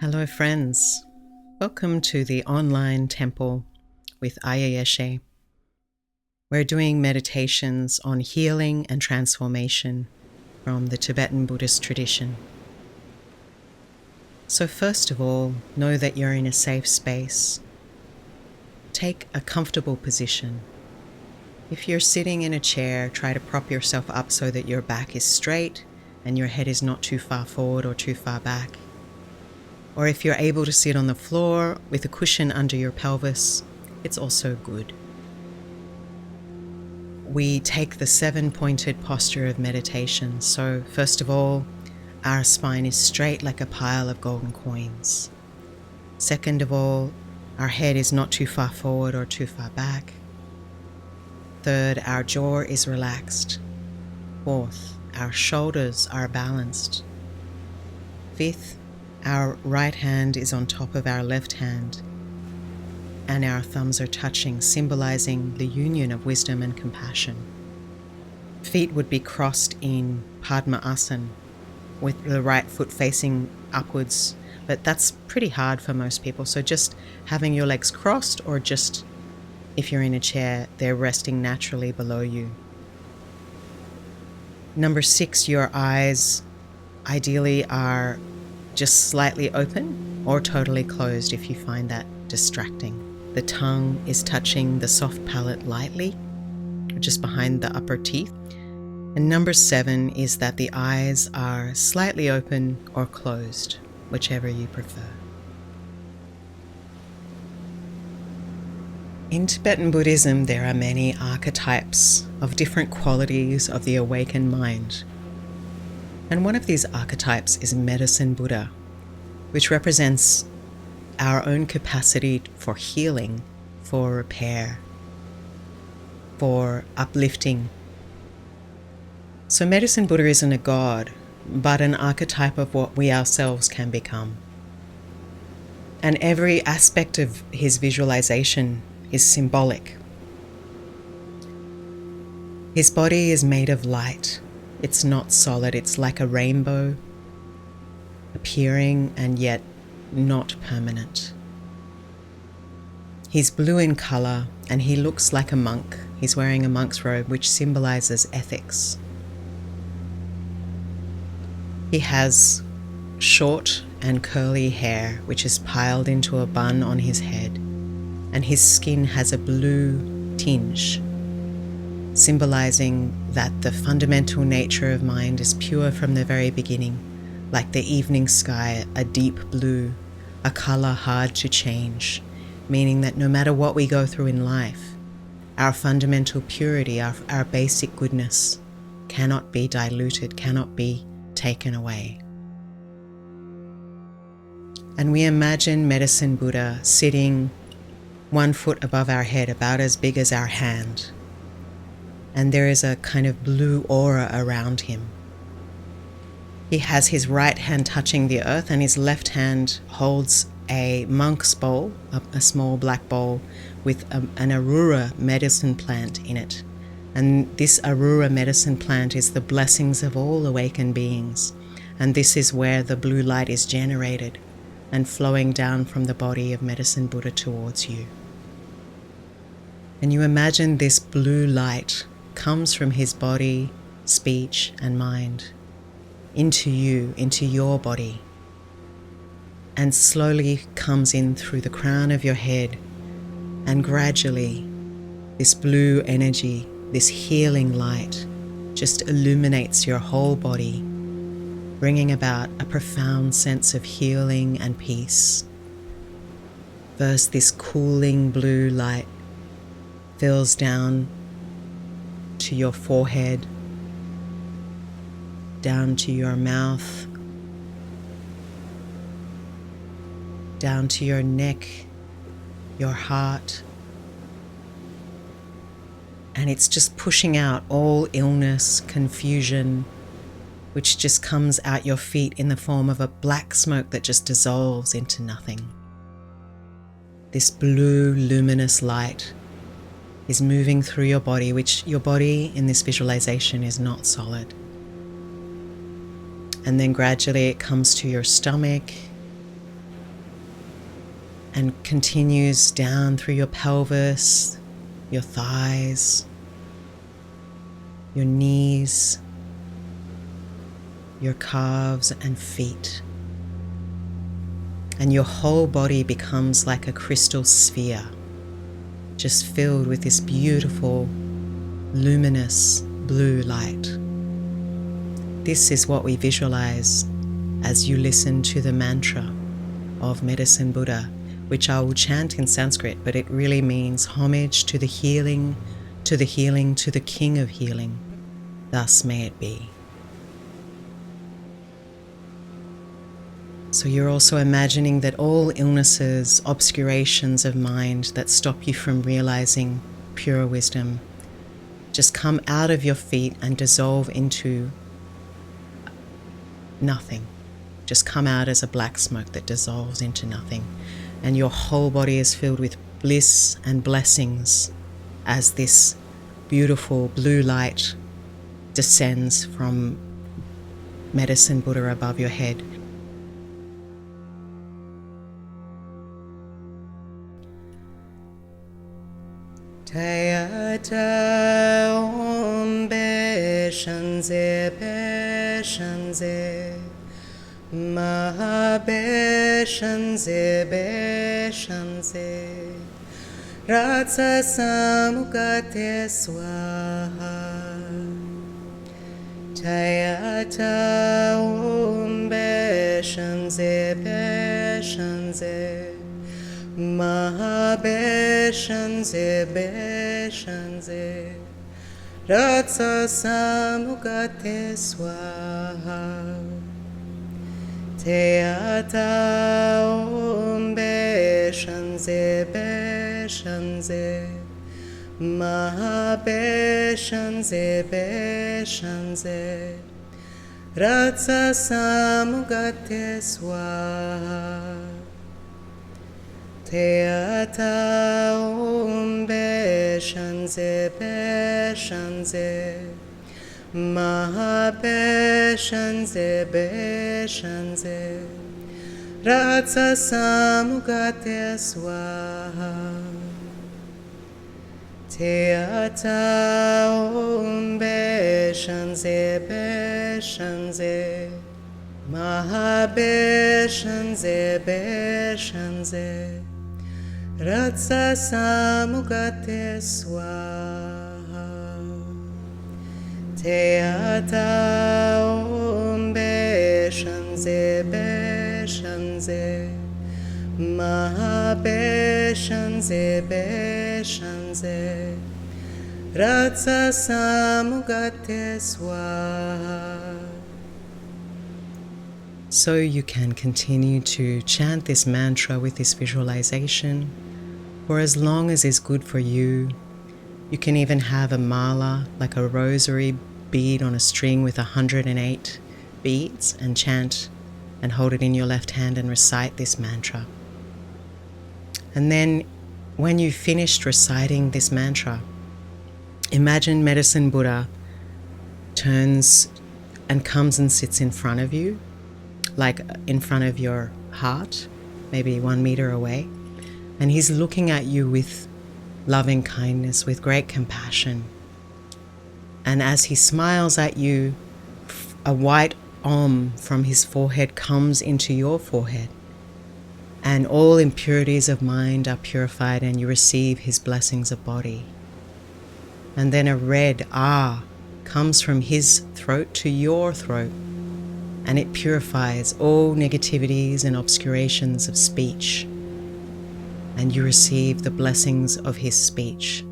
Hello friends, welcome to the online temple with Ayya Yeshe. We're doing meditations on healing and transformation from the Tibetan Buddhist tradition. So first of all, know that you're in a safe space. Take a comfortable position. If you're sitting in a chair, try to prop yourself up so that your back is straight and your head is not too far forward or too far back. Or if you're able to sit on the floor with a cushion under your pelvis, it's also good. We take the 7-pointed posture of meditation. So first of all, our spine is straight like a pile of golden coins. Second of all, our head is not too far forward or too far back. Third, our jaw is relaxed. Fourth, our shoulders are balanced. Fifth, our right hand is on top of our left hand, and our thumbs are touching, symbolizing the union of wisdom and compassion. Feet would be crossed in Padma-asana, with the right foot facing upwards, but that's pretty hard for most people. So just having your legs crossed, or just if you're in a chair, they're resting naturally below you. Number 6, your eyes ideally are just slightly open or totally closed if you find that distracting. The tongue is touching the soft palate lightly, just behind the upper teeth. And number 7 is that the eyes are slightly open or closed, whichever you prefer. In Tibetan Buddhism, there are many archetypes of different qualities of the awakened mind. And one of these archetypes is Medicine Buddha, which represents our own capacity for healing, for repair, for uplifting. So Medicine Buddha isn't a god, but an archetype of what we ourselves can become. And every aspect of his visualization is symbolic. His body is made of light. It's not solid. It's like a rainbow, appearing and yet not permanent. He's blue in color and he looks like a monk. He's wearing a monk's robe, which symbolizes ethics. He has short and curly hair, which is piled into a bun on his head, and his skin has a blue tinge, symbolizing that the fundamental nature of mind is pure from the very beginning, like the evening sky, a deep blue, a color hard to change, meaning that no matter what we go through in life, our fundamental purity, our basic goodness cannot be diluted, cannot be taken away. And we imagine Medicine Buddha sitting 1 foot above our head, about as big as our hand. And there is a kind of blue aura around him. He has his right hand touching the earth, and his left hand holds a monk's bowl, a small black bowl with an Arura medicine plant in it. And this Arura medicine plant is the blessings of all awakened beings. And this is where the blue light is generated and flowing down from the body of Medicine Buddha towards you. And you imagine this blue light comes from his body, speech, and mind into you, into your body, and slowly comes in through the crown of your head, and gradually this blue energy, this healing light, just illuminates your whole body, bringing about a profound sense of healing and peace. First, this cooling blue light fills down to your forehead, down to your mouth, down to your neck, your heart, and it's just pushing out all illness, confusion, which just comes out your feet in the form of a black smoke that just dissolves into nothing. This blue luminous light is moving through your body, which your body in this visualization is not solid. And then gradually it comes to your stomach, and continues down through your pelvis, your thighs, your knees, your calves and feet. And your whole body becomes like a crystal sphere, just filled with this beautiful, luminous blue light. This is what we visualize as you listen to the mantra of Medicine Buddha, which I will chant in Sanskrit, but it really means homage to the healing, to the healing, to the King of healing. Thus may it be. So you're also imagining that all illnesses, obscurations of mind that stop you from realizing pure wisdom just come out of your feet and dissolve into nothing. Just come out as a black smoke that dissolves into nothing. And your whole body is filled with bliss and blessings as this beautiful blue light descends from Medicine Buddha above your head. Tayata Om Be Shanze Be Shanze Maha Be Shanze Be Shanze Ratsa Samukate Swaha Tayata Om Be Shanze Be Shanze Maha Be Shanze Be Shanze Ratsa Samukate Swaha Teata Om Be Shanze Be Shanze Maha Be Shanze Be Shanze Ratsa Samukate Swaha Teata Om Be Shanze Be Shanze Maha Be Shanze Be Shanze Ratsa Samukate Swaha Teata Om Be Shanze Be Shanze Maha Be Shanze Be Shanze Ratsa Samukate Swaha Teata Om Be Shanze Be Shanze Maha Be Shanze Be Shanze Ratsa Samukate Swaha. So you can continue to chant this mantra with this visualization for as long as is good for you. You can even have a mala, like a rosary bead on a string with 108 beads, and chant and hold it in your left hand and recite this mantra. And then when you've finished reciting this mantra, imagine Medicine Buddha turns and comes and sits in front of you, like in front of your heart, maybe 1 meter away. And he's looking at you with loving kindness, with great compassion. And as he smiles at you, a white Om from his forehead comes into your forehead. And all impurities of mind are purified, and you receive his blessings of body. And then a red Ah comes from his throat to your throat, and it purifies all negativities and obscurations of speech. And you receive the blessings of his speech.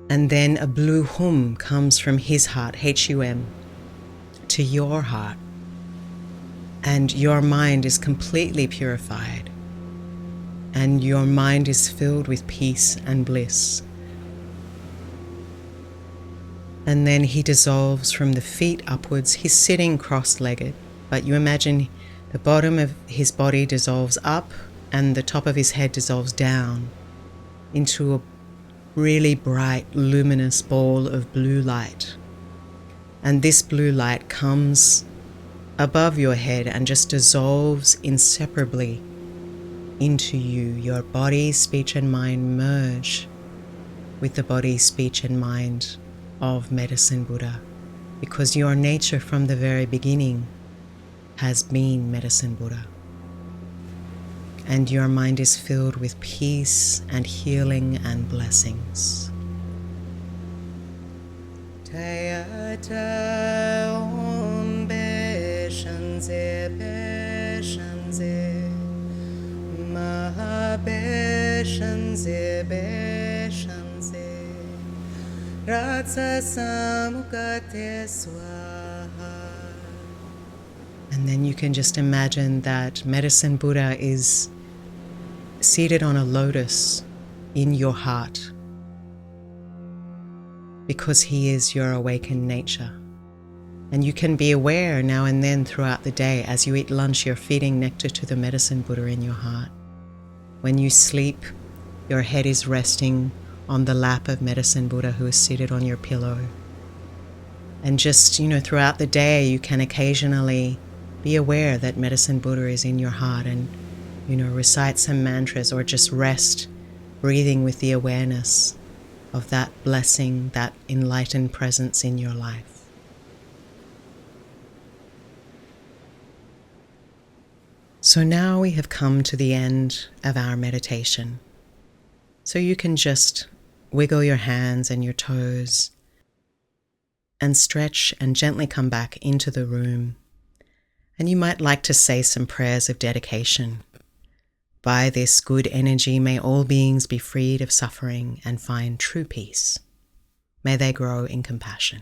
And then a blue Hum comes from his heart, Hum, to your heart. And your mind is completely purified. And your mind is filled with peace and bliss. And then he dissolves from the feet upwards. He's sitting cross-legged, but you imagine the bottom of his body dissolves up and the top of his head dissolves down into a really bright, luminous ball of blue light. And this blue light comes above your head and just dissolves inseparably into you. Your body, speech, and mind merge with the body, speech, and mind of Medicine Buddha, because your nature from the very beginning has been Medicine Buddha. And your mind is filled with peace and healing and blessings. And then you can just imagine that Medicine Buddha is seated on a lotus in your heart, because he is your awakened nature. And you can be aware now and then throughout the day. As you eat lunch, you're feeding nectar to the Medicine Buddha in your heart. When you sleep, your head is resting on the lap of Medicine Buddha, who is seated on your pillow. And just, throughout the day, you can occasionally be aware that Medicine Buddha is in your heart and, recite some mantras or just rest, breathing with the awareness of that blessing, that enlightened presence in your life. So now we have come to the end of our meditation. So you can just wiggle your hands and your toes and stretch and gently come back into the room. And you might like to say some prayers of dedication. By this good energy, may all beings be freed of suffering and find true peace. May they grow in compassion.